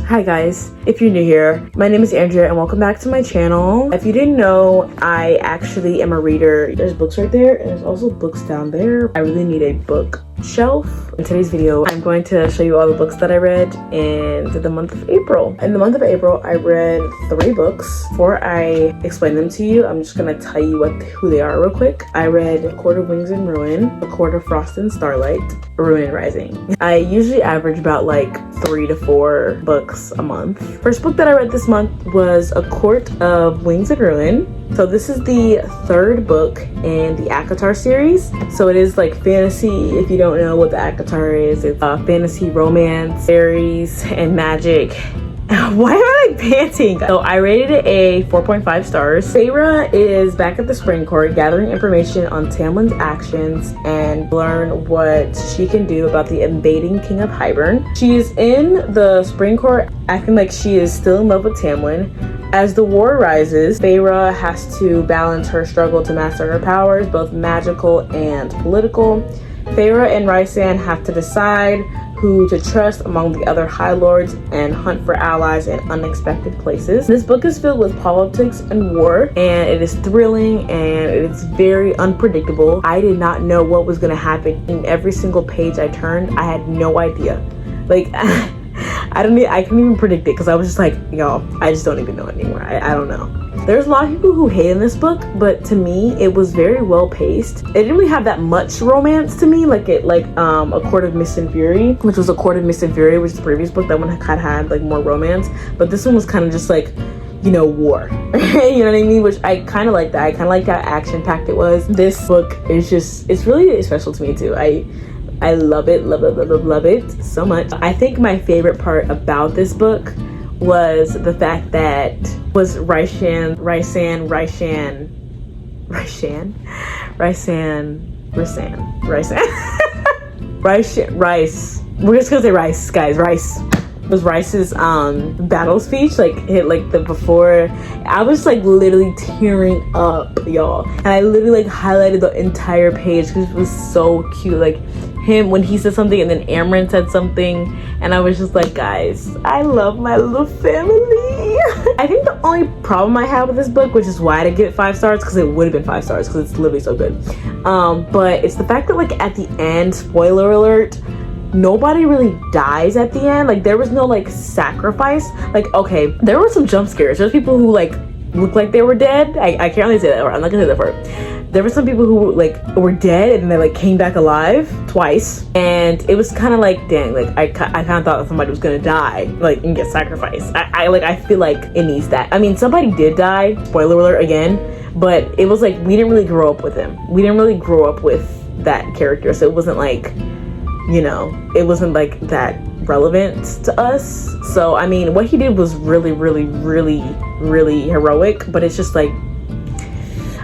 Hi guys, if you're new here, my name is Andrea and welcome back to my channel. If you didn't know, I actually am a reader. There's books right there and there's also books down there. I really need a book shelf. In today's video, I'm going to show you all the books that I read in the month of April. In the month of April, I read 3 books. Before I explain them to you, I'm just gonna tell you who they are real quick. I read A Court of Wings and Ruin, A Court of Frost and Starlight, Ruin Rising. I usually average about like 3 to 4 books a month. First book that I read this month was A Court of Wings and Ruin. So this is the 3rd book in the ACOTAR series. So it is like fantasy. If you don't know what the ACOTAR is, it's fantasy, romance, fairies, and magic. Why am I like panting? So I rated it a 4.5 stars. Feyre is back at the Spring Court gathering information on Tamlin's actions and learn what she can do about the invading King of Hybern. She is in the Spring Court acting like she is still in love with Tamlin. As the war rises, Feyre has to balance her struggle to master her powers, both magical and political. Feyre and Rhysand have to decide who to trust among the other High Lords and hunt for allies in unexpected places. This book is filled with politics and war, and it is thrilling and it is very unpredictable. I did not know what was going to happen. In every single page I turned, I had no idea. Like, I couldn't even predict it because I was just like, y'all, I just don't even know anymore. I don't know. There's a lot of people who hate in this book, but to me, it was very well paced. It didn't really have that much romance to me, like A Court of Mist and Fury, which was A Court of Mist and Fury, which is the previous book. That one had like more romance, but this one was kind of just like, you know, war. You know what I mean? Which I kind of like that. I kind of like how action-packed it was. This book is just, it's really special to me too. I love it, love it so much. I think my favorite part about this book was the fact that Rhysand we're just gonna say Rice, guys. Rice was Rice's battle speech, like hit like the before. I was like literally tearing up, y'all, and I literally like highlighted the entire page because it was so cute. Like him when he said something and then Amren said something, and I was just like, guys, I love my little family. I think the only problem I have with this book, which is why I didn't give it 5 stars, because it would have been 5 stars because it's literally so good, but it's the fact that like at the end, spoiler alert, nobody really dies at the end. Like there was no like sacrifice. Like, okay, there were some jump scares. There's people who like looked like they were dead. I can't really say that, or I'm not gonna say that word. There were some people who like were dead and then they like came back alive twice, and it was kind of like, dang, like I kind of thought that somebody was gonna die like and get sacrificed. I feel like it needs that. I mean, somebody did die, spoiler alert again, but it was like we didn't really grow up with him. We didn't really grow up with that character, so it wasn't like, you know, it wasn't like that relevant to us. So I mean, what he did was really heroic, but it's just like,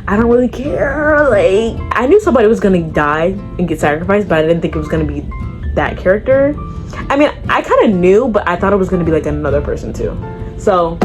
I don't really care. Like, I knew somebody was gonna die and get sacrificed, but I didn't think it was gonna be that character. I mean, I kind of knew, but I thought it was gonna be like another person too. So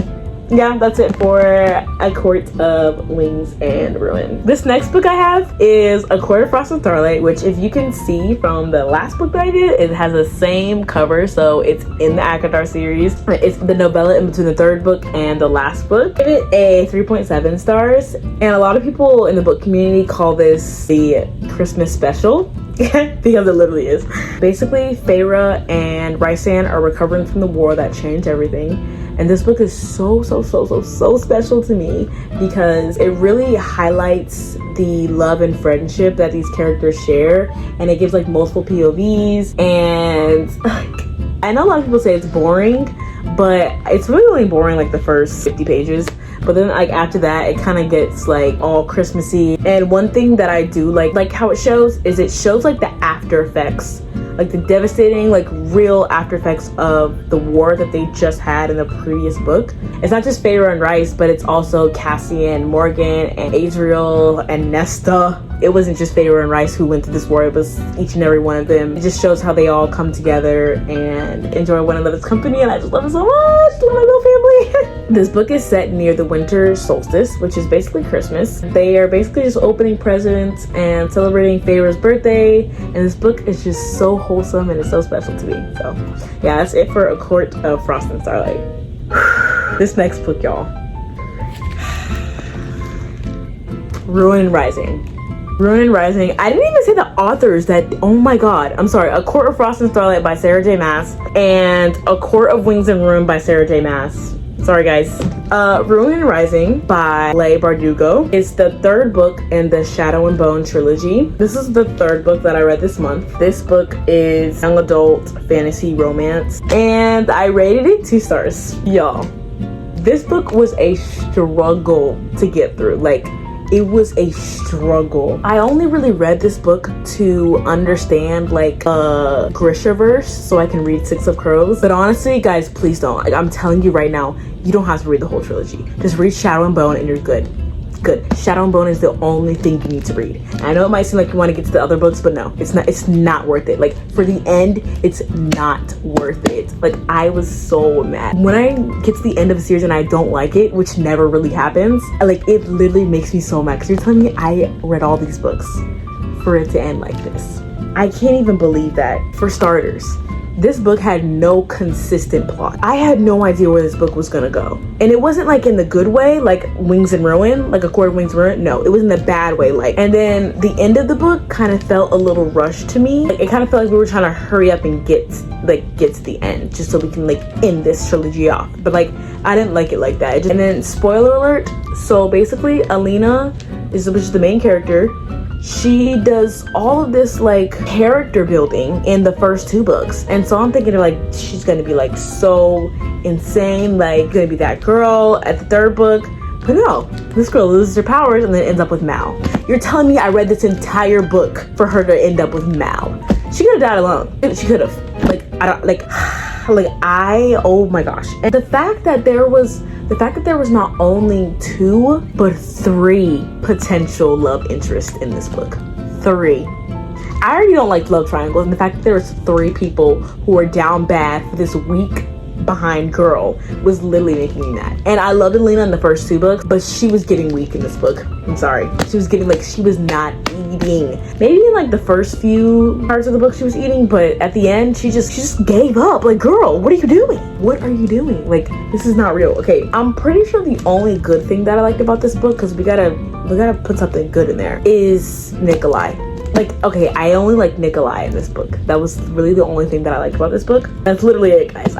yeah, that's it for A Court of Wings and Ruin. This next book I have is A Court of Frost and Starlight, which if you can see from the last book that I did, it has the same cover, so it's in the ACOTAR series. It's the novella in between the 3rd book and the last book. I give it a 3.7 stars, and a lot of people in the book community call this the Christmas special. Because it literally is. Basically, Feyre and Rhysand are recovering from the war that changed everything. And this book is so special to me because it really highlights the love and friendship that these characters share, and it gives like multiple POVs. And I know a lot of people say it's boring, but it's really boring like the first 50 pages. But then like after that, it kind of gets like all Christmassy. And one thing that I do like how it shows is it shows like the after effects, like the devastating, like real after effects of the war that they just had in the previous book. It's not just Feyre and Rice, but it's also Cassian, Morgan, and Adriel, and Nesta. It wasn't just Feyre and Rice who went through this war, it was each and every one of them. It just shows how they all come together and enjoy one another's company, and I just love it so much. Love my little family. This book is set near the winter solstice, which is basically Christmas. They are basically just opening presents and celebrating Feyre's birthday, and this book is just so wholesome and it's so special to me. So yeah, that's it for A Court of Frost and Starlight. This next book, y'all. Ruin and Rising. Ruin and Rising. I didn't even say the authors that, oh my god, I'm sorry. A Court of Frost and Starlight by Sarah J Maas and A Court of Wings and Ruin by Sarah J Maas. Sorry guys. Ruin and Rising by Leigh Bardugo is the third book in the Shadow and Bone trilogy. This is the third book that I read this month. This book is young adult fantasy romance and I rated it 2 stars. Y'all, this book was a struggle to get through. Like, it was a struggle. I only really read this book to understand like Grishaverse so I can read Six of Crows. But honestly, guys, please don't. Like, I'm telling you right now, you don't have to read the whole trilogy. Just read Shadow and Bone and you're good. Good. Shadow and Bone is the only thing you need to read. And I know it might seem like you want to get to the other books, but no, it's not worth it. Like, for the end, it's not worth it. Like, I was so mad. When I get to the end of a series and I don't like it, which never really happens, like, it literally makes me so mad. Because you're telling me I read all these books for it to end like this. I can't even believe that. For starters, this book had no consistent plot. I had no idea where this book was gonna go. And it wasn't like in the good way, like Wings and Ruin, like A Court of Wings and Ruin. No, it was in the bad way. Like, and then the end of the book kind of felt a little rushed to me. Like, it kind of felt like we were trying to hurry up and get to the end just so we can like end this trilogy off. But like, I didn't like it like that. And then spoiler alert. So basically, Alina which is the main character. She does all of this like character building in the first 2 books, and so I'm thinking like she's gonna be like so insane, like gonna be that girl at the 3rd book. But no, this girl loses her powers and then ends up with Mal. You're telling me I read this entire book for her to end up with Mal? She could have died alone. She could have. Like, I don't like oh my gosh. And the fact that there was not only 2 but 3 potential love interests in this book. 3. I already don't like love triangles, and the fact that there was 3 people who were down bad for this weak behind girl was literally making me mad. And I loved Alina in the first 2 books, but she was getting weak in this book. I'm sorry. She was getting like, she was not eating. Maybe in like the first few parts of the book she was eating, but at the end she just gave up. Like, girl, what are you doing? What are you doing? Like, this is not real. Okay, I'm pretty sure the only good thing that I liked about this book, because we gotta put something good in there, is Nikolai. Like, okay, I only like Nikolai in this book. That was really the only thing that I liked about this book. That's literally it, guys.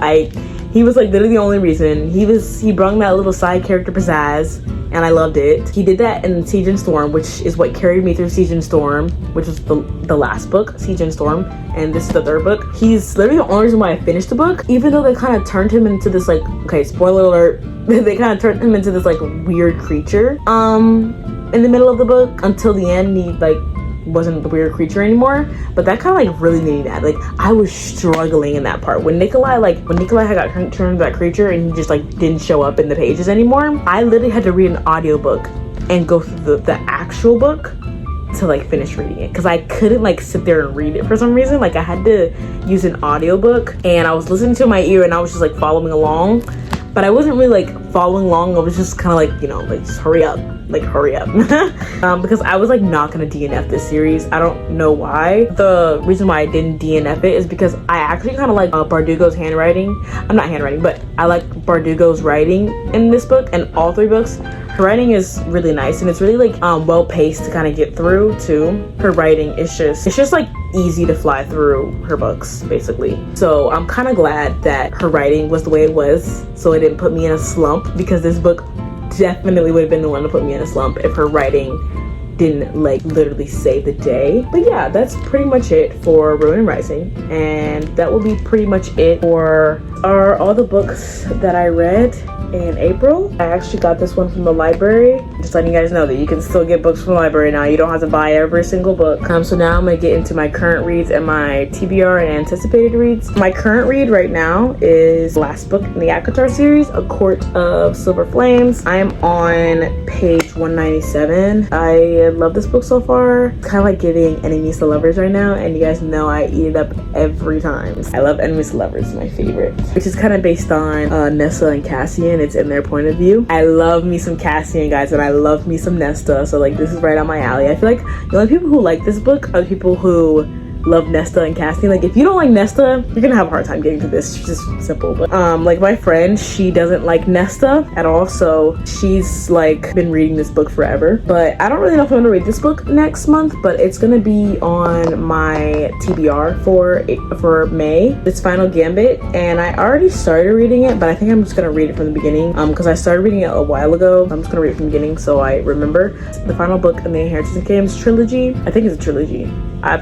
He was like literally the only reason. He brought that little side character pizzazz, and I loved it. He did that in Siege and Storm, which is what carried me through Siege and Storm, which was the last book, Siege and Storm, and this is the 3rd book. He's literally the only reason why I finished the book, even though they kind of turned him into this like, okay, spoiler alert, they kind of turned him into this like weird creature in the middle of the book. Until the end, he like wasn't the weird creature anymore, but that kind of like really made me mad. Like, I was struggling in that part when Nikolai had got turned into that creature and he just like didn't show up in the pages anymore. I literally had to read an audiobook and go through the actual book to like finish reading it, because I couldn't like sit there and read it for some reason. Like, I had to use an audiobook, and I was listening to my ear and I was just like following along, but I wasn't really like following along. I was just kind of like, you know, like, just hurry up. Because I was like not gonna DNF this series. I don't know why. The reason why I didn't DNF it is because I actually kind of like Bardugo's handwriting. I'm not handwriting, but I like Bardugo's writing in this book and all 3 books. Her writing is really nice, and it's really like well paced to kind of get through too. Her writing is just like easy to fly through her books, basically. So I'm kind of glad that her writing was the way it was, so it didn't put me in a slump, because this book definitely would have been the one to put me in a slump if her writing didn't like literally save the day. But yeah, that's pretty much it for Ruin and Rising, and that will be pretty much it for all the books that I read in April. I actually got this one from the library. Just letting you guys know that you can still get books from the library now. You don't have to buy every single book. So now I'm gonna get into my current reads and my TBR and anticipated reads. My current read right now is the last book in the ACOTAR series, A Court of Silver Flames. I am on page 197. I I love this book so far. It's kind of like giving enemies to lovers right now, and you guys know I eat it up every time. I love enemies to lovers, my favorite, which is kind of based on Nesta and Cassian. It's in their point of view. I love me some Cassian, guys, and I love me some Nesta, so like this is right on my alley. I feel like the only people who like this book are the people who love Nesta and Cassian. Like if you don't like Nesta, you're gonna have a hard time getting to this. It's just simple. But like my friend, she doesn't like Nesta at all, so she's like been reading this book forever. But I don't really know if I'm gonna read this book next month, but it's gonna be on my TBR for May. It's Final Gambit, and I already started reading it, but I think I'm just gonna read it from the beginning because I started reading it a while ago. I'm just gonna read it from the beginning so I remember. The final book in the Inheritance Games trilogy. I think it's a trilogy. I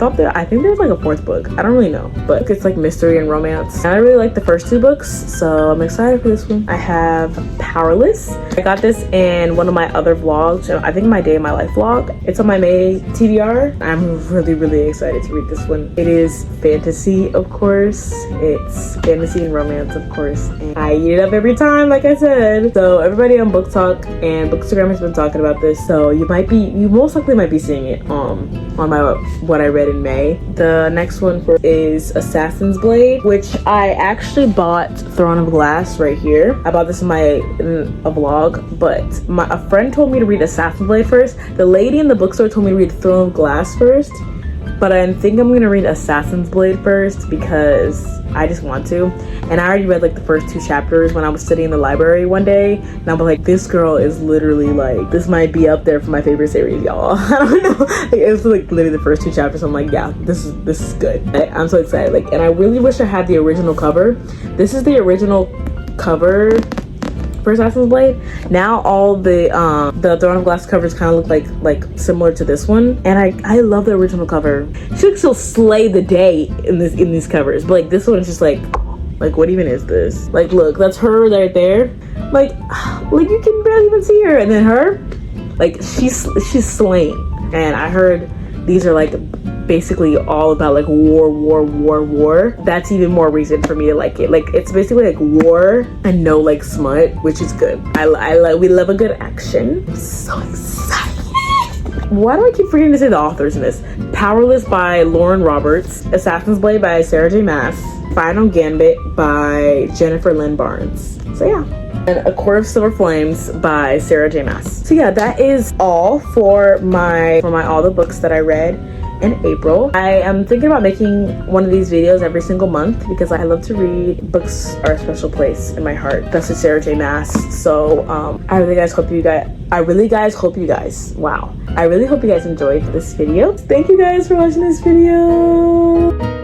think there's like a fourth book. I don't really know, but it's like mystery and romance. And I really like the first two books, so I'm excited for this one. I have Powerless. I got this in one of my other vlogs. I think my Day in My Life vlog. It's on my May TBR. I'm really excited to read this one. It is fantasy, of course. It's fantasy and romance, of course. And I eat it up every time, like I said. So everybody on Book Talk and Bookstagram has been talking about this. So you most likely might be seeing it on my what I read in May. The next one is Assassin's Blade, which I actually bought Throne of Glass right here. I bought this in a vlog, but a friend told me to read Assassin's Blade first. The lady in the bookstore told me to read Throne of Glass first, but I think I'm gonna read Assassin's Blade first because I just want to. And I already read like the first 2 chapters when I was sitting in the library one day, and I was like, this girl is literally like, this might be up there for my favorite series, y'all. I don't know. Like, it was like literally the first 2 chapters. I'm like, yeah, this is good. I'm so excited. Like, and I really wish I had the original cover. This is the original cover for Assassin's Blade. Now all the Throne of Glass covers kind of look like similar to this one, and I love the original cover. She looks so slay the day in these covers, but like this one is just like what even is this? Like, look, that's her right there. Like you can barely even see her, and then her, like she's slain. And I heard these are like basically all about like war. That's even more reason for me to like it. Like it's basically like war and no like smut, which is good. We love a good action. I'm so excited. Why do I keep forgetting to say the authors in this? Powerless by Lauren Roberts, Assassin's Blade by Sarah J Maas, Final Gambit by Jennifer Lynn Barnes. So yeah. And A Court of Silver Flames by Sarah J Maas. So yeah, that is all for my all the books that I read in April. I am thinking about making one of these videos every single month because I love to read. Books are a special place in my heart. That's with Sarah J Maas. So I really hope you guys enjoyed this video. Thank you guys for watching this video.